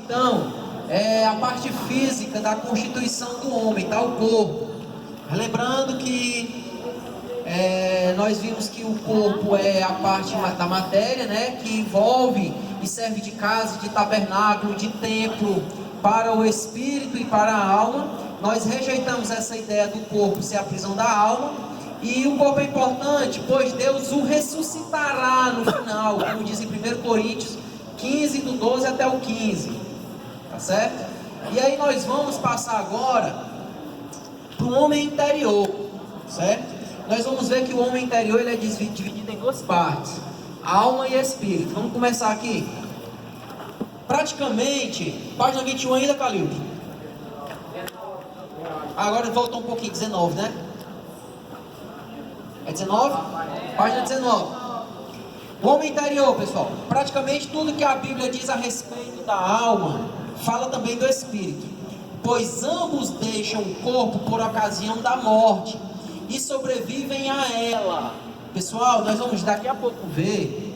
Então, é a parte física da constituição do homem, tá? O corpo. Lembrando que nós vimos que o corpo é a parte da matéria, né? Que envolve e serve de casa, de tabernáculo, de templo para o espírito e para a alma. Nós rejeitamos essa ideia do corpo ser a prisão da alma. E o corpo é importante, pois Deus o ressuscitará no final, como diz em 1 Coríntios 15, do 12 até o 15. Tá certo? E aí nós vamos passar agora para o homem interior, certo? Nós vamos ver que o homem interior ele é dividido em duas partes, alma e espírito. Vamos começar aqui. Praticamente, página 21 ainda, Calil? Agora voltou um pouquinho, 19, né? É 19? Página 19. O homem interior, pessoal, praticamente tudo que a Bíblia diz a respeito da alma, fala também do espírito. Pois ambos deixam o corpo por ocasião da morte e sobrevivem a ela. Pessoal, nós vamos daqui a pouco ver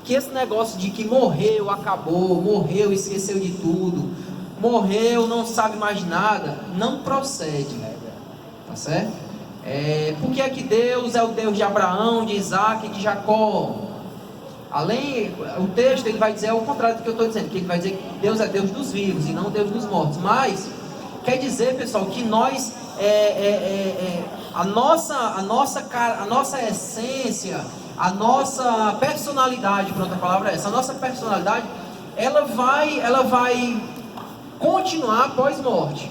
que esse negócio de que morreu, acabou, morreu, esqueceu de tudo, morreu, não sabe mais nada, não procede, tá certo? Porque é que Deus é o Deus de Abraão, de Isaac e de Jacó? Além, o texto ele vai dizer o contrário do que eu estou dizendo, que ele vai dizer que Deus é Deus dos vivos e não Deus dos mortos. Mas quer dizer, pessoal, que nós a nossa essência, a nossa personalidade, pronto, a palavra é essa, a nossa personalidade, ela vai continuar após morte.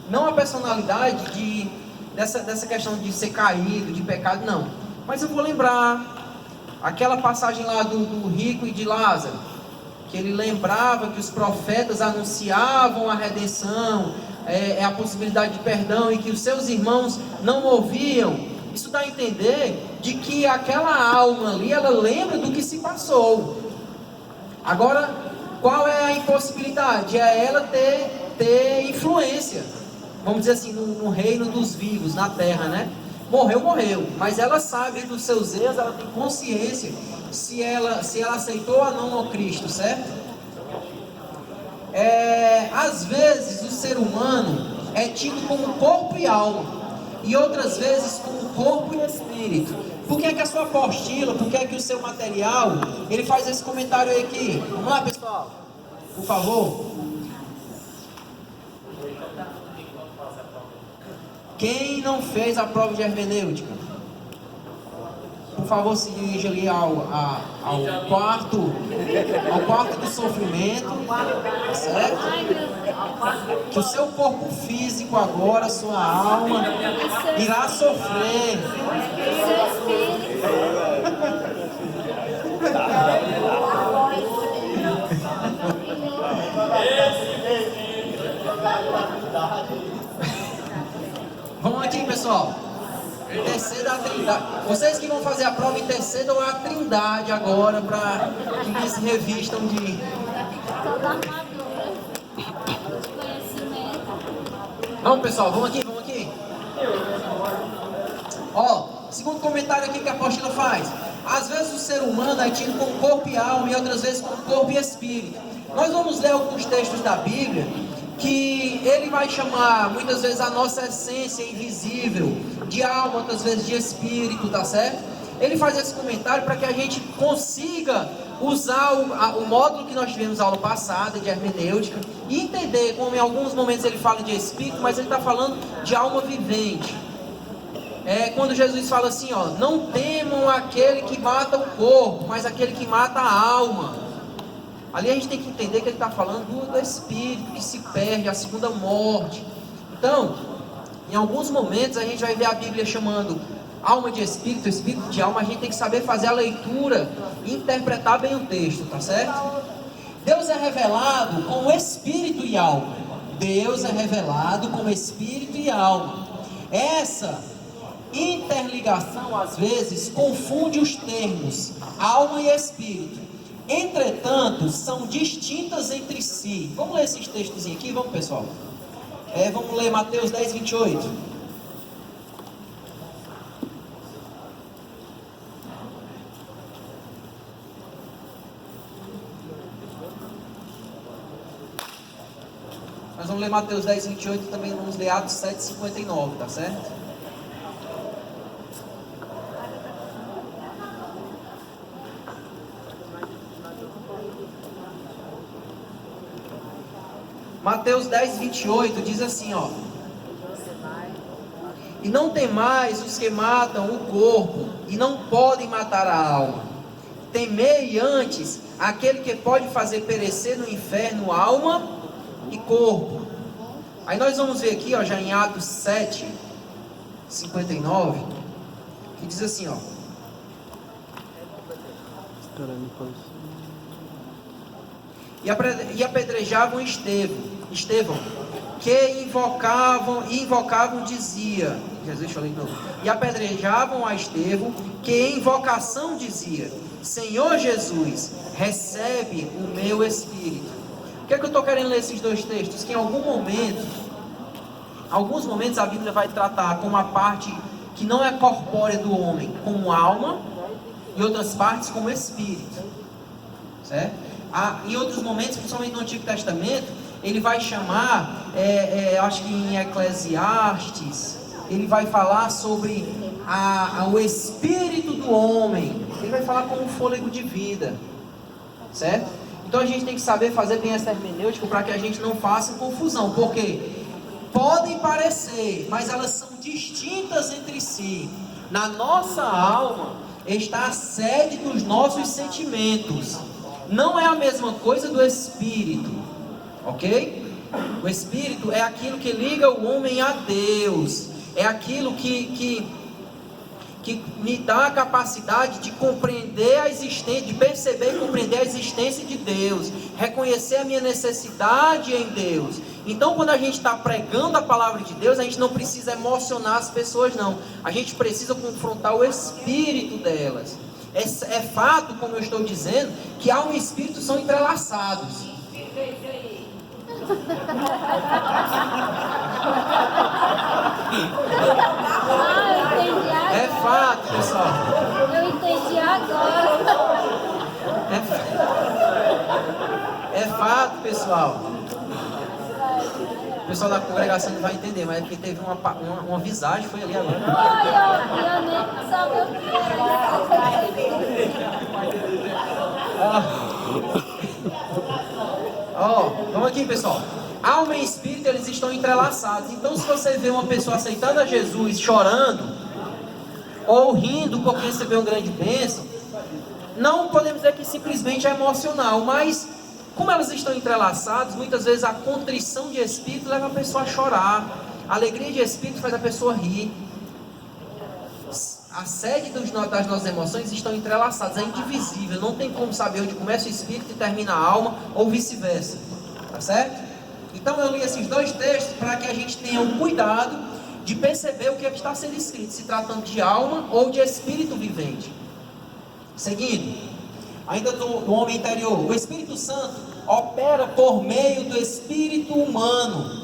Não a personalidade dessa questão de ser caído, de pecado, não. Mas eu vou lembrar aquela passagem lá do rico e de Lázaro, que ele lembrava que os profetas anunciavam a redenção, a possibilidade de perdão, e que os seus irmãos não ouviam. Isso dá a entender de que aquela alma ali, ela lembra do que se passou. Agora, qual é a impossibilidade? É ela ter influência, vamos dizer assim, no reino dos vivos, na terra, né? Morreu, mas ela sabe dos seus erros, ela tem consciência se ela aceitou ou não ao Cristo, certo? Às vezes o ser humano é tido como corpo e alma, e outras vezes como corpo e espírito. Por que é que a sua apostila, por que é que o seu material, ele faz esse comentário aí aqui? Vamos lá, pessoal, por favor. Quem não fez a prova de hermenêutica, por favor, se dirija ali ao quarto do sofrimento, certo? Que o seu corpo físico agora, sua alma, irá sofrer. Vamos aqui, pessoal. Interceda a Trindade. Vocês que vão fazer a prova, intercedam a Trindade agora, para que se revistam de... Vamos, pessoal, vamos aqui. Ó, segundo comentário aqui que a apostila faz. Às vezes o ser humano é tido como corpo e alma, e outras vezes como corpo e espírito. Nós vamos ler alguns textos da Bíblia que ele vai chamar muitas vezes a nossa essência invisível de alma, outras vezes de espírito, tá certo? Ele faz esse comentário para que a gente consiga usar o módulo que nós tivemos na aula passada de hermenêutica e entender como em alguns momentos ele fala de espírito, mas ele está falando de alma vivente. Quando Jesus fala assim, ó, não temam aquele que mata o corpo, mas aquele que mata a alma. Ali a gente tem que entender que ele está falando do espírito que se perde, a segunda morte. Então, em alguns momentos a gente vai ver a Bíblia chamando alma de espírito, espírito de alma. A gente tem que saber fazer a leitura e interpretar bem o texto, tá certo? Deus é revelado como espírito e alma. Deus é revelado como espírito e alma. Essa interligação às vezes confunde os termos alma e espírito. Entretanto, são distintas entre si. Vamos ler esses textos aqui, vamos, pessoal? Vamos ler Mateus 10, 28. Nós vamos ler Mateus 10, 28 e também vamos ler Atos 7, 59, tá certo? Mateus 10, 28 diz assim, ó: e não temais os que matam o corpo e não podem matar a alma. Temei antes aquele que pode fazer perecer no inferno alma e corpo. Aí nós vamos ver aqui, ó, já em Atos 7, 59, que diz assim, ó: e apedrejavam Estevão, que invocavam, dizia, Jesus, deixa eu ler de novo. E apedrejavam a Estevão, que em invocação dizia: Senhor Jesus, recebe o meu espírito. O que é que eu estou querendo ler esses dois textos? Que em alguns momentos a Bíblia vai tratar com uma parte que não é corpórea do homem, como alma, e outras partes como espírito, certo? Em outros momentos, principalmente no Antigo Testamento, ele vai chamar, acho que em Eclesiastes, ele vai falar sobre o espírito do homem. Ele vai falar como um fôlego de vida, certo? Então a gente tem que saber fazer bem essa hermenêutica para que a gente não faça confusão, porque podem parecer, mas elas são distintas entre si. Na nossa alma está a sede dos nossos sentimentos. Não é a mesma coisa do espírito, ok? O espírito é aquilo que liga o homem a Deus, é aquilo que me dá a capacidade de compreender a existência, de perceber e compreender a existência de Deus, reconhecer a minha necessidade em Deus. Então, quando a gente está pregando a palavra de Deus, a gente não precisa emocionar as pessoas, não. A gente precisa confrontar o espírito delas. É fato, como eu estou dizendo, que alma e espírito são entrelaçados. É fato, pessoal. Eu entendi agora. É fato, pessoal. O pessoal da congregação não vai entender, mas é porque teve uma visagem, foi ali agora. Eu nem sabia o que era. Vamos aqui, pessoal. Alma e espírito, eles estão entrelaçados. Então, se você vê uma pessoa aceitando a Jesus chorando ou rindo porque recebeu uma grande bênção, não podemos dizer que simplesmente é emocional, mas como elas estão entrelaçadas, muitas vezes a contrição de espírito leva a pessoa a chorar, a alegria de espírito faz a pessoa rir. A sede das nossas emoções estão entrelaçadas, é indivisível, não tem como saber onde começa o espírito e termina a alma, ou vice-versa, tá certo? Então eu li esses dois textos para que a gente tenha um cuidado de perceber o que está sendo escrito, se tratando de alma ou de espírito vivente. Seguindo, ainda do homem interior, o Espírito Santo opera por meio do espírito humano.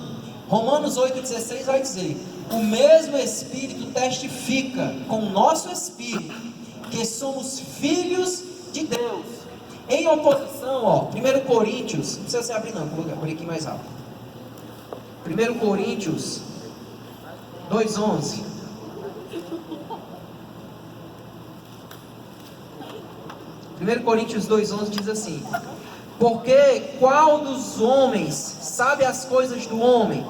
Romanos 8,16 vai dizer: o mesmo Espírito testifica com o nosso espírito que somos filhos de Deus. Em oposição, 1 Coríntios, não precisa se abrir não, vou abrir aqui mais rápido. 1 Coríntios 2,11. 1 Coríntios 2,11 diz assim: porque qual dos homens sabe as coisas do homem,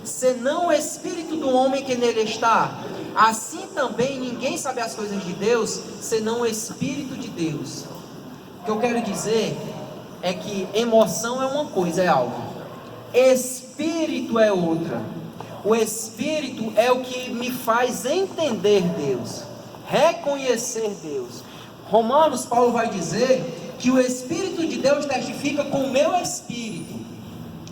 senão o espírito do homem que nele está? Assim também ninguém sabe as coisas de Deus, senão o Espírito de Deus. O que eu quero dizer é que emoção é uma coisa, é algo. Espírito é outra. O Espírito é o que me faz entender Deus, reconhecer Deus. Romanos, Paulo vai dizer que o Espírito de Deus testifica com o meu espírito,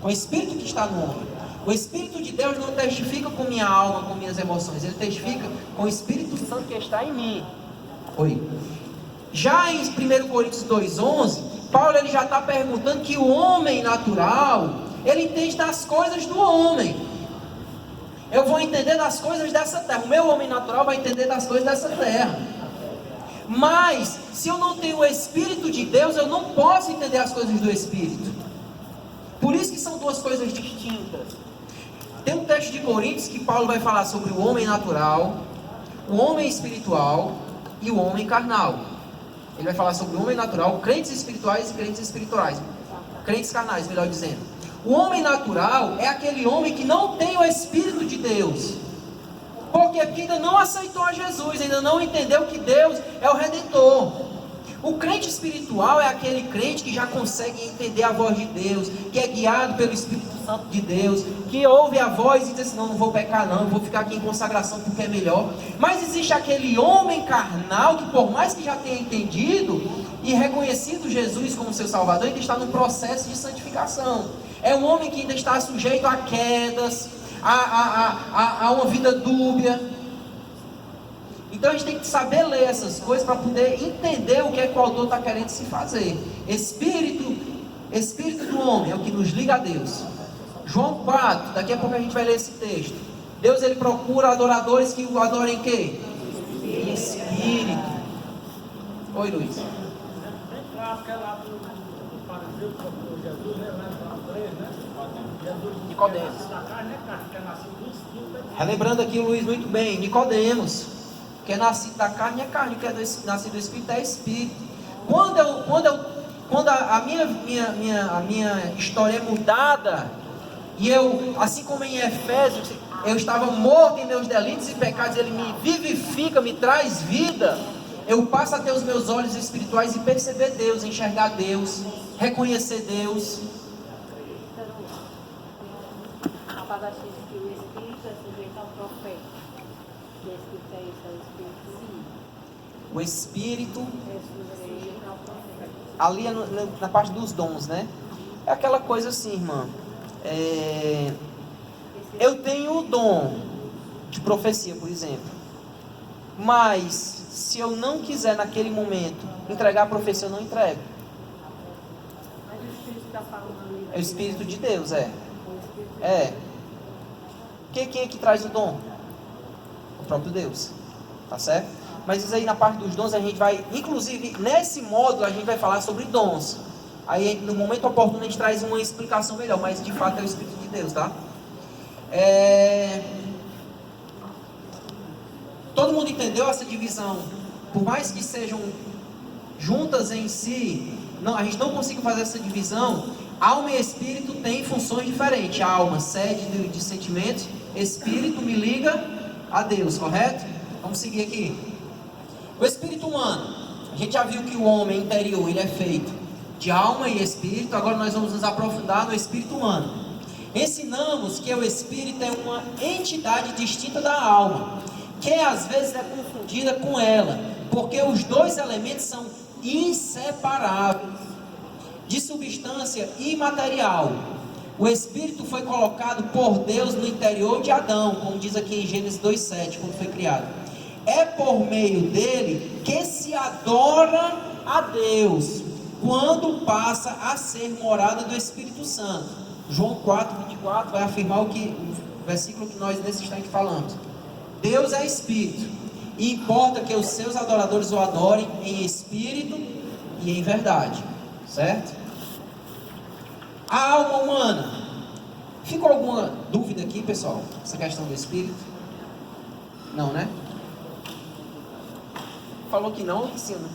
com o Espírito que está no homem. O Espírito de Deus não testifica com minha alma, com minhas emoções, ele testifica com o Espírito Santo que está em mim. Já em 1 Coríntios 2,11, Paulo ele já está perguntando que o homem natural, ele entende das coisas do homem. Eu vou entender das coisas dessa terra, o meu homem natural vai entender das coisas dessa terra. Mas, se eu não tenho o Espírito de Deus, eu não posso entender as coisas do Espírito. Por isso isso que são duas coisas distintas. Tem um texto de Coríntios que Paulo vai falar sobre o homem natural, o homem espiritual e o homem carnal. Ele vai falar sobre o homem natural, crentes espirituais e crentes espirituais. Crentes carnais, melhor dizendo. O homem natural é aquele homem que não tem o Espírito de Deus. Por quê? Porque ainda não aceitou a Jesus, ainda não entendeu que Deus é o Redentor. O crente espiritual é aquele crente que já consegue entender a voz de Deus, que é guiado pelo Espírito Santo de Deus, que ouve a voz e diz assim, não vou pecar não, eu vou ficar aqui em consagração porque é melhor. Mas existe aquele homem carnal que, por mais que já tenha entendido e reconhecido Jesus como seu Salvador, ainda está no processo de santificação. É um homem que ainda está sujeito a quedas, a uma vida dúbia. Então a gente tem que saber ler essas coisas para poder entender o que é que o autor está querendo se fazer. Espírito do homem é o que nos liga a Deus. João 4, daqui a pouco a gente vai ler esse texto. Deus, ele procura adoradores que o adorem em quê? Em espírito. Oi, Luiz. Nicodemos. Relembrando aqui o Luiz muito bem, Nicodemos. Que é nascido da carne é carne, que é nascido do Espírito é Espírito. Quando a minha história é mudada, e eu, assim como em Efésios, eu estava morto em meus delitos e pecados, ele me vivifica, me traz vida, eu passo a ter os meus olhos espirituais e perceber Deus, enxergar Deus, reconhecer Deus. O Espírito é sujeito ao profeta. O Espírito ali é na parte dos dons, né? É aquela coisa assim, irmã. Eu tenho o dom de profecia, por exemplo. Mas se eu não quiser naquele momento entregar a profecia, eu não entrego. Mas o Espírito está falando ali. É o Espírito de Deus, é. Quem é que traz o dom? O próprio Deus. Tá certo? Mas isso aí na parte dos dons a gente vai, inclusive nesse módulo a gente vai falar sobre dons. Aí no momento oportuno a gente traz uma explicação melhor, mas de fato é o Espírito de Deus, tá? Todo mundo entendeu essa divisão? Por mais que sejam juntas em si, a gente não consegue fazer essa divisão. Alma e Espírito têm funções diferentes. A alma, sede de sentimentos, Espírito me liga a Deus, correto? Vamos seguir aqui. O espírito humano, a gente já viu que o homem interior, ele é feito de alma e espírito. Agora nós vamos nos aprofundar no espírito humano. Ensinamos que o espírito é uma entidade distinta da alma, que às vezes é confundida com ela, porque os dois elementos são inseparáveis, de substância imaterial. O espírito foi colocado por Deus no interior de Adão, como diz aqui em Gênesis 2:7, quando foi criado. É por meio dele que se adora a Deus, quando passa a ser morada do Espírito Santo. João 4:24 vai afirmar o versículo que nós nesse instante falamos. Deus é Espírito, e importa que os seus adoradores o adorem em espírito e em verdade, certo? A alma humana. Ficou alguma dúvida aqui, pessoal? Essa questão do espírito? Não, né? Falou que não, que sim, né?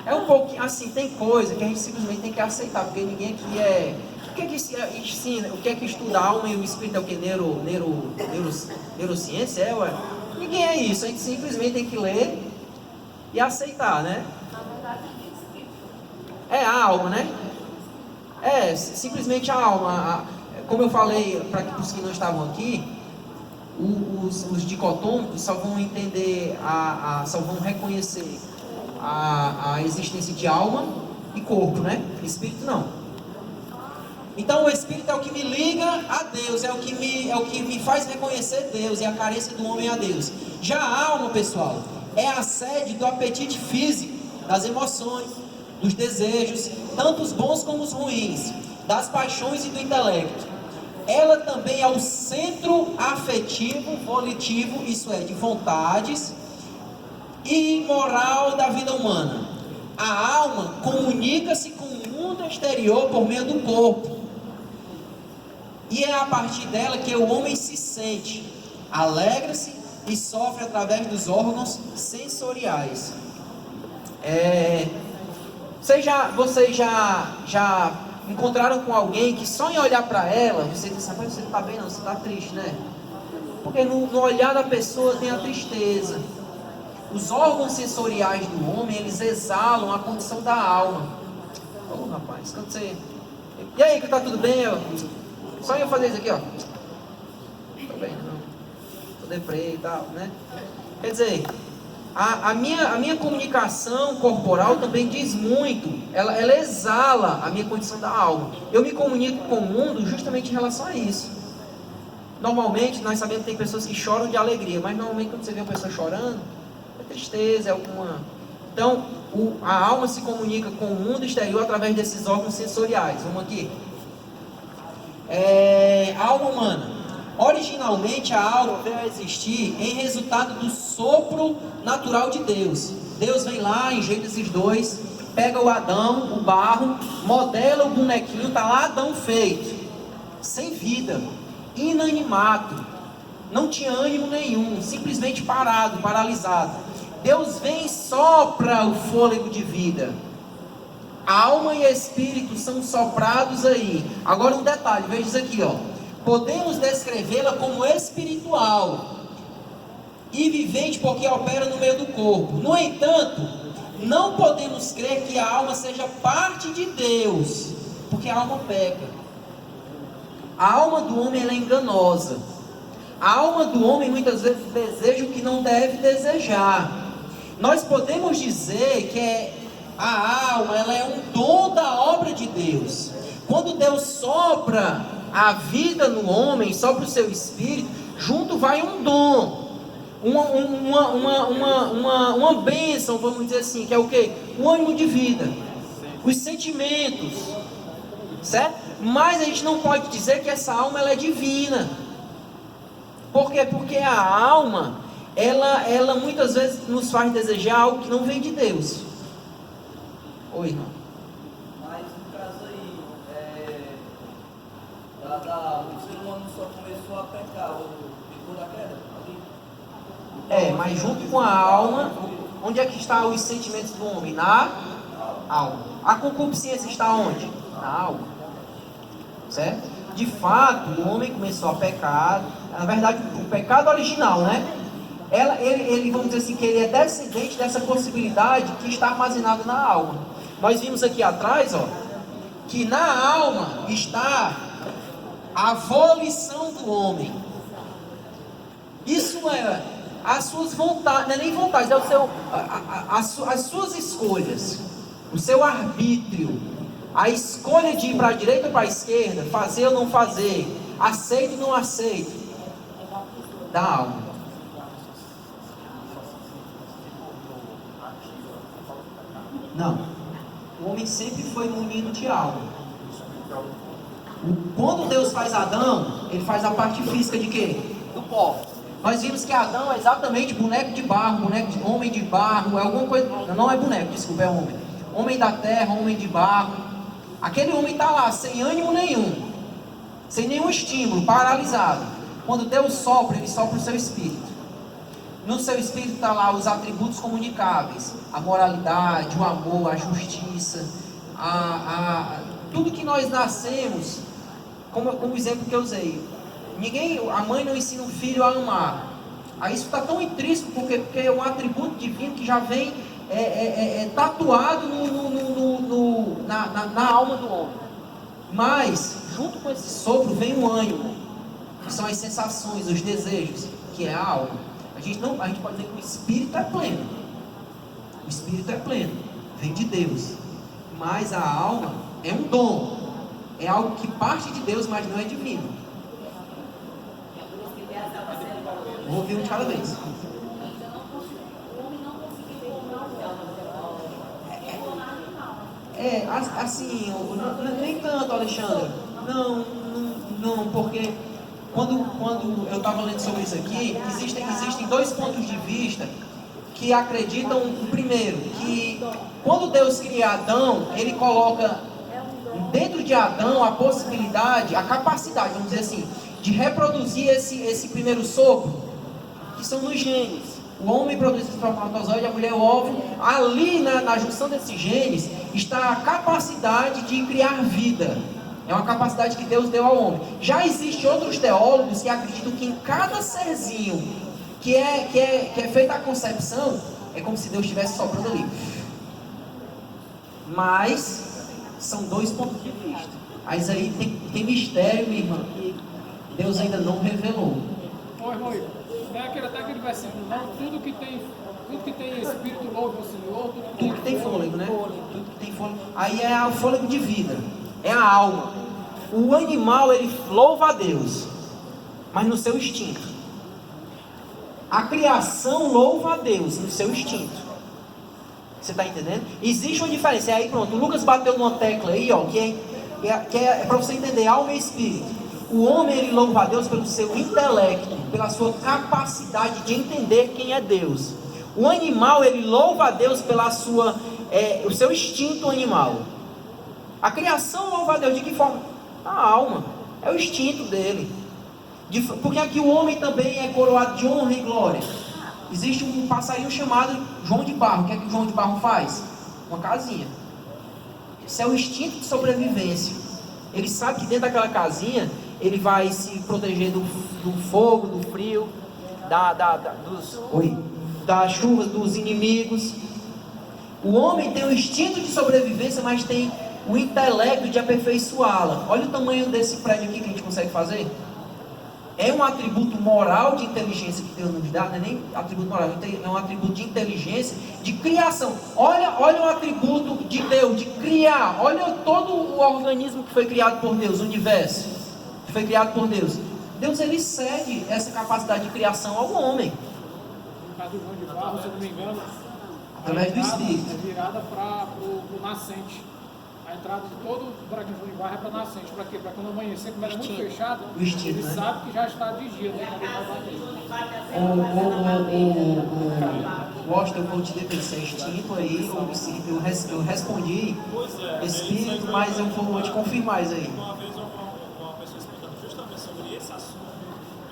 É um pouquinho assim, tem coisa que a gente simplesmente tem que aceitar, porque ninguém aqui é. O que é que ensina? O que é que estuda a alma e o espírito é o que? Neurociência? Ninguém é isso, a gente simplesmente tem que ler e aceitar, né? É a alma, né? Simplesmente a alma. Como eu falei para os que não estavam aqui, os dicotômicos só vão entender, só vão reconhecer a existência de alma e corpo, né? Espírito não. Então o Espírito é o que me liga a Deus, é o que me faz reconhecer Deus e a carência do homem a Deus. Já a alma, pessoal, é a sede do apetite físico, das emoções, dos desejos, tanto os bons como os ruins, das paixões e do intelecto. Ela também é o centro afetivo, volitivo, isso é, de vontades e moral da vida humana. A alma comunica-se com o mundo exterior por meio do corpo, E é a partir dela que o homem se sente, alegra-se e sofre através dos órgãos sensoriais. Vocês já encontraram com alguém que só em olhar para ela, você diz, rapaz, você não está bem não, você está triste, né? Porque no olhar da pessoa tem a tristeza. Os órgãos sensoriais do homem, eles exalam a condição da alma. Ô rapaz, quando você... E aí, que tá tudo bem? Só eu fazer isso aqui, ó. Tô bem, não. Tô deprê e tal, né? Quer dizer, a minha comunicação corporal também diz muito. Ela exala a minha condição da alma. Eu me comunico com o mundo justamente em relação a isso. Normalmente, nós sabemos que tem pessoas que choram de alegria, mas normalmente quando você vê uma pessoa chorando, é tristeza, é alguma... Então, a alma se comunica com o mundo exterior através desses órgãos sensoriais. Vamos aqui. A alma humana. Originalmente, a alma veio a existir em resultado do sopro natural de Deus. Deus vem lá, enjeita esses dois, pega o Adão, o barro, modela o bonequinho, tá lá Adão feito, sem vida, inanimado, não tinha ânimo nenhum, simplesmente parado, paralisado. Deus vem e sopra o fôlego de vida. A alma e espírito são soprados aí. Agora um detalhe, veja isso aqui, ó. Podemos descrevê-la como espiritual e vivente porque opera no meio do corpo. No entanto, não podemos crer que a alma seja parte de Deus, porque a alma peca. A alma do homem ela é enganosa. A alma do homem muitas vezes deseja o que não deve desejar. Nós podemos dizer que a alma ela é um dom da obra de Deus. Quando Deus sopra a vida no homem, sopra o seu espírito, junto vai um dom, uma bênção, vamos dizer assim, que é o quê? O ânimo de vida, os sentimentos, certo? Mas a gente não pode dizer que essa alma ela é divina. Por quê? Porque a alma, ela muitas vezes nos faz desejar algo que não vem de Deus. Oi, irmão. Mas no caso aí, o ser humano só começou a pecar depois da queda? Mas junto com a alma, onde é que estão os sentimentos do homem? Na alma. A concupiscência está onde? Na alma. Certo? De fato, o homem começou a pecar. Na verdade, o pecado original, né? Ele, vamos dizer assim, que ele é descendente dessa possibilidade que está armazenada na alma. Nós vimos aqui atrás, ó, que na alma está a volição do homem. Isso é as suas vontades, não é nem vontades, é o seu, as suas escolhas, o seu arbítrio, a escolha de ir para a direita ou para a esquerda, fazer ou não fazer, aceito ou não aceito, da alma. Não. O homem sempre foi munido de alma. Quando Deus faz Adão, ele faz a parte física de quê? Do pó. Nós vimos que Adão é exatamente boneco de barro, homem de barro, é alguma coisa. Não é boneco, desculpa, é homem. Homem da terra, homem de barro. Aquele homem está lá, sem ânimo nenhum, sem nenhum estímulo, paralisado. Quando Deus sopra, ele sopra o seu espírito. No seu espírito está lá os atributos comunicáveis, a moralidade, o amor, a justiça, tudo que nós nascemos, como exemplo que eu usei. A mãe não ensina o filho a amar. Isso está tão intrínseco porque é um atributo divino que já vem tatuado na alma do homem. Mas, junto com esse sopro, vem o ânimo, que são as sensações, os desejos, que é a alma. A gente pode dizer que o espírito é pleno. O espírito é pleno, vem de Deus. Mas a alma é um dom. É algo que parte de Deus, mas não é divino. Vou ouvir um de cada vez. Assim, nem tanto, Alexandre. Não, porque quando eu estava lendo sobre isso aqui, existem dois pontos de vista que acreditam, primeiro, que quando Deus cria Adão, ele coloca dentro de Adão, a possibilidade, a capacidade, vamos dizer assim, de reproduzir esse primeiro sopro, que são nos genes. O homem produz esse espermatozoide, a mulher o óvulo. Ali na junção desses genes está a capacidade de criar vida. É uma capacidade que Deus deu ao homem. Já existem outros teólogos que acreditam que em cada serzinho que é feita a concepção, é como se Deus estivesse soprando ali. Mas são dois pontos de vista. Mas aí tem mistério, minha irmã, que Deus ainda não revelou. Ô irmão, não é aquele versículo, não, tudo que tem espírito louve ao Senhor, Tudo que tem fôlego, né? Tudo que tem fôlego. Aí é o fôlego de vida, é a alma. O animal, ele louva a Deus, mas no seu instinto. A criação louva a Deus no seu instinto. Você está entendendo? Existe uma diferença. E aí pronto, o Lucas bateu numa tecla aí, ó, que é para você entender alma e espírito. O homem, ele louva a Deus pelo seu intelecto, pela sua capacidade de entender quem é Deus. O animal, ele louva a Deus pela o seu instinto animal. A criação louva a Deus de que forma? A alma, é o instinto dele. Porque aqui o homem também é coroado de honra e glória. Existe um passarinho chamado João de Barro. O que é que o João de Barro faz? Uma casinha. Isso é o instinto de sobrevivência. Ele sabe que dentro daquela casinha ele vai se proteger do fogo, do frio, das chuvas, dos inimigos. O homem tem o instinto de sobrevivência, mas tem o intelecto de aperfeiçoá-la. Olha o tamanho desse prédio aqui que a gente consegue fazer. É um atributo moral de inteligência que Deus nos dá, não é nem atributo moral, é um atributo de inteligência, de criação. Olha o atributo de Deus, de criar. Olha todo o organismo que foi criado por Deus, o universo que foi criado por Deus. Deus, ele cede essa capacidade de criação ao homem. No caso do João de Barro, se eu não me engano, Através do Espírito. é virada para o nascente. A entrada de todo o buraquinho de barro é para nascente. Para quê? Para quando amanhecer, como era muito fechado, ele sabe que já está de dia, né? Quando ele vai bater. O Washington falou de defender extinto aí, eu respondi espírito, mas eu vou te confirmar isso aí. Uma vez uma pessoa explicando justamente sobre esse assunto,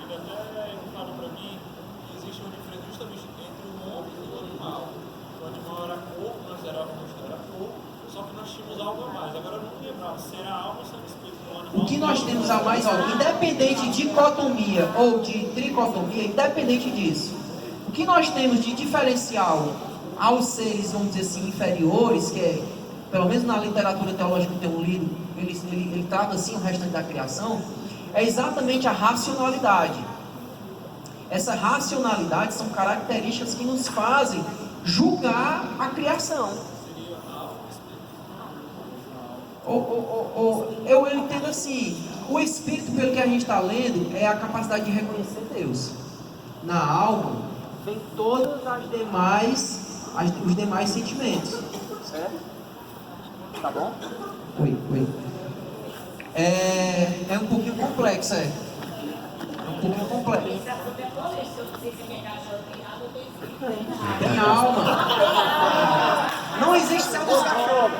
ele até falou para mim que existe uma diferença justamente entre o homem e o animal. O animal era corpo, nós éramos corpo. Só que nós tínhamos algo a mais. Agora eu não lembrava se era alma ou se era espírito do animal. O que nós temos a mais, independente de dicotomia ou de tricotomia, independente disso, o que nós temos de diferencial aos seres, vamos dizer assim, inferiores, que é, pelo menos na literatura teológica que eu tenho lido, ele trata assim o restante da criação, é exatamente a racionalidade. Essa racionalidade são características que nos fazem julgar a criação. Eu entendo assim, o espírito, pelo que a gente está lendo, é a capacidade de reconhecer Deus. Na alma vem todas os demais sentimentos. Certo? Tá bom? Oi. É um pouquinho complexo, É um pouquinho complexo. Tem alma. Não existe céu dos cachorros.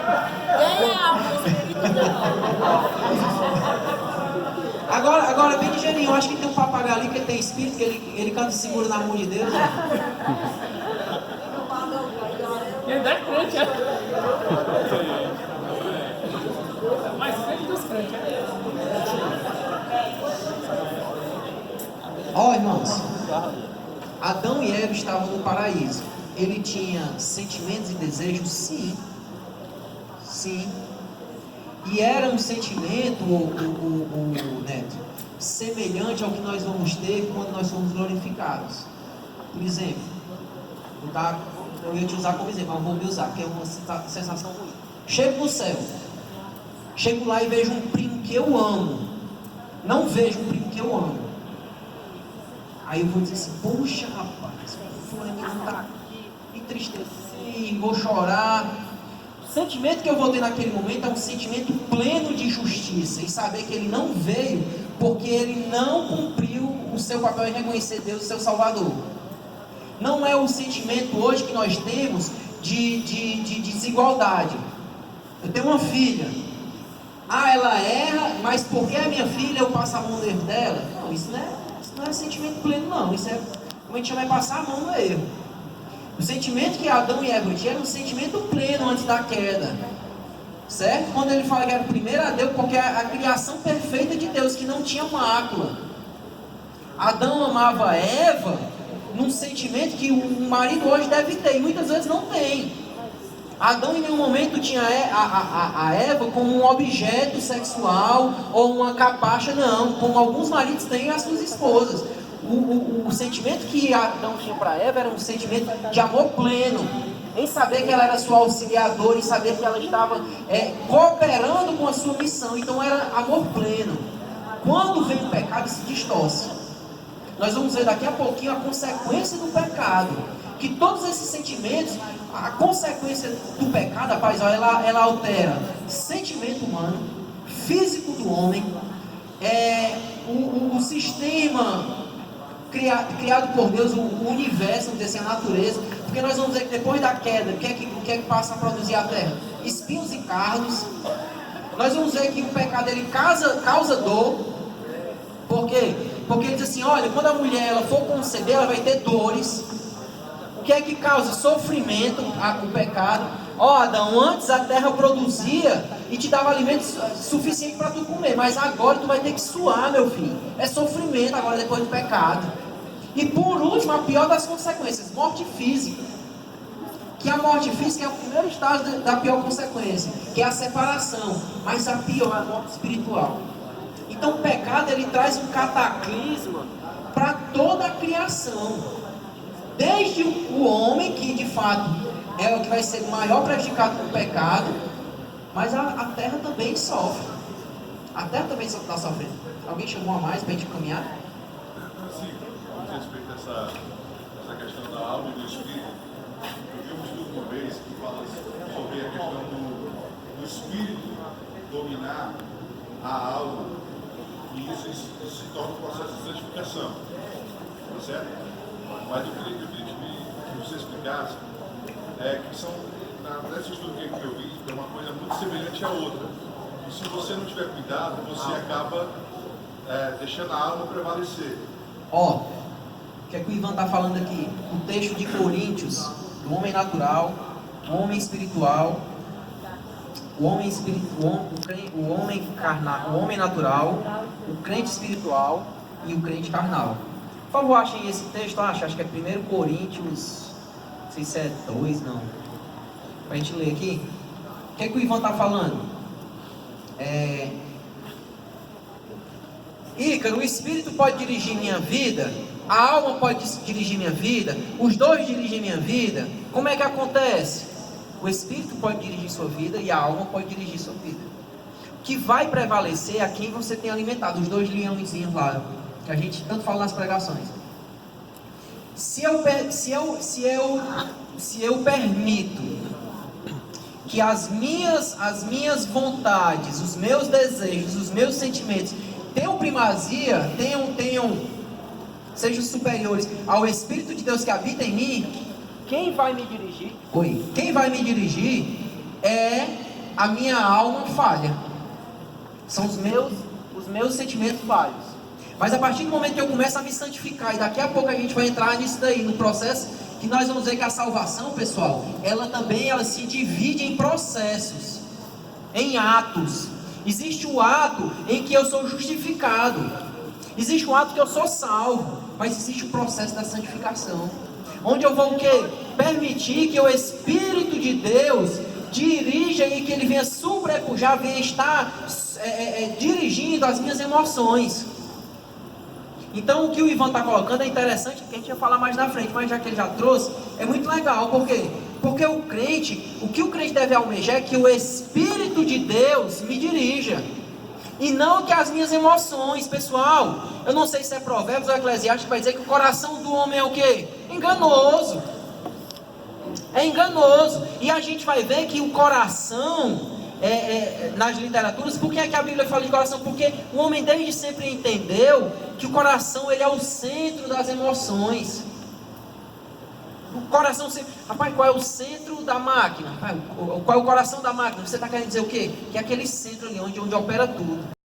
Agora bem ligeirinho, eu acho que tem um papagaio ali que tem espírito, que ele canta e segura na mão de Deus. Né? Ele é crente, é? Mas sempre dos crentes, é? Ó, irmãos, Adão e Eva estavam no paraíso. Ele tinha sentimentos e desejos? Sim. E era um sentimento, Neto, semelhante ao que nós vamos ter quando nós somos glorificados. Por exemplo, eu ia te usar como exemplo, mas vou me usar, que é uma sensação ruim. Chego no céu, chego lá e vejo um primo que eu amo. Não vejo um primo que eu amo. Aí eu vou dizer assim, poxa rapaz, fulano não está aqui, me entristeci, vou chorar. O sentimento que eu vou ter naquele momento é um sentimento pleno de justiça, e saber que ele não veio porque ele não cumpriu o seu papel em reconhecer Deus, seu Salvador. Não é o sentimento hoje que nós temos de desigualdade. Eu tenho uma filha, Ah, ela erra, mas porque é minha filha eu passo a mão no erro dela? Não, isso não é sentimento pleno, não. Isso é, como a gente chama, é passar a mão no erro. O sentimento que Adão e Eva tinham era um sentimento pleno antes da queda. Certo? Quando ele fala que era o primeiro a Deus, porque é a criação perfeita de Deus, que não tinha mácula. Adão amava Eva num sentimento que o marido hoje deve ter, e muitas vezes não tem. Adão em nenhum momento tinha a Eva como um objeto sexual ou uma capacha, não, como alguns maridos têm as suas esposas. O sentimento que Adão tinha para Eva era um sentimento de amor pleno, em saber que ela era sua auxiliadora, em saber que ela estava cooperando com a sua missão. Então era amor pleno. Quando vem o pecado, se distorce. Nós vamos ver daqui a pouquinho a consequência do pecado. Que todos esses sentimentos, a consequência do pecado, rapaz, ela altera sentimento humano, físico do homem, o sistema criado por Deus, o universo, vamos dizer assim, a natureza. Porque nós vamos ver que depois da queda, o que é que passa a produzir a terra? Espinhos e cardos. Nós vamos ver que o pecado ele causa dor. Por quê? Porque ele diz assim, olha, quando a mulher ela for conceber, ela vai ter dores. O que é que causa? Sofrimento, o pecado. Ó, Adão, antes a terra produzia e te dava alimento suficiente para tu comer, mas agora tu vai ter que suar, meu filho. É sofrimento agora depois do pecado. E por último, a pior das consequências, morte física. Que a morte física é o primeiro estágio da pior consequência, que é a separação. Mas a pior é a morte espiritual. Então o pecado ele traz um cataclisma para toda a criação. Desde o homem, que de fato é o que vai ser maior prejudicado pelo pecado, mas a terra também sofre. A terra também está sofrendo. Alguém chamou a mais para a gente caminhar? Sim, com respeito a essa questão da alma e do espírito, eu vi um estudo uma vez que fala sobre a questão do espírito dominar a alma, e isso se torna um processo de santificação, tá certo? Mas eu queria que você explicasse que são, nesse estudo que eu vi, é uma coisa muito semelhante à outra. E se você não tiver cuidado, você acaba deixando a alma prevalecer. Ó, o que é que o Ivan está falando aqui? O texto de Coríntios, do homem natural, o homem espiritual, o homem carnal, o homem natural, o crente espiritual e o crente carnal. Por favor, achem esse texto, acho que é 1 Coríntios, não sei se é 2, não. Para a gente ler aqui. O que é que o Ivan está falando? Ícaro, o espírito pode dirigir minha vida, a alma pode dirigir minha vida, os dois dirigem minha vida. Como é que acontece? O espírito pode dirigir sua vida e a alma pode dirigir sua vida. O que vai prevalecer é a quem você tem alimentado, os dois leãozinhos lá, que a gente tanto fala nas pregações. Se eu permito que as minhas vontades, os meus desejos, os meus sentimentos tenham primazia, sejam superiores ao Espírito de Deus que habita em mim, quem vai me dirigir? Quem vai me dirigir é a minha alma falha. São os meus sentimentos falhos. Mas a partir do momento que eu começo a me santificar, e daqui a pouco a gente vai entrar nisso daí, no processo, que nós vamos ver que a salvação, pessoal, ela se divide em processos, em atos. Existe o ato em que eu sou justificado, existe o ato que eu sou salvo, mas existe o processo da santificação, onde eu vou o quê? Permitir que o Espírito de Deus dirija e que ele venha sobrepujar, venha estar dirigindo as minhas emoções. Então o que o Ivan está colocando é interessante, que a gente vai falar mais na frente, mas já que ele já trouxe, é muito legal. Por quê? Porque o que o crente deve almejar é que o Espírito de Deus me dirija, e não que as minhas emoções. Pessoal, eu não sei se é Provérbios ou Eclesiastes que vai dizer que o coração do homem é o quê? Enganoso. É enganoso. E a gente vai ver que o coração, nas literaturas, por que é que a Bíblia fala de coração? Porque o homem desde sempre entendeu que o coração ele é o centro das emoções. O coração sempre... Rapaz, qual é o centro da máquina? Rapaz, qual é o coração da máquina? Você está querendo dizer o quê? Que é aquele centro ali onde opera tudo.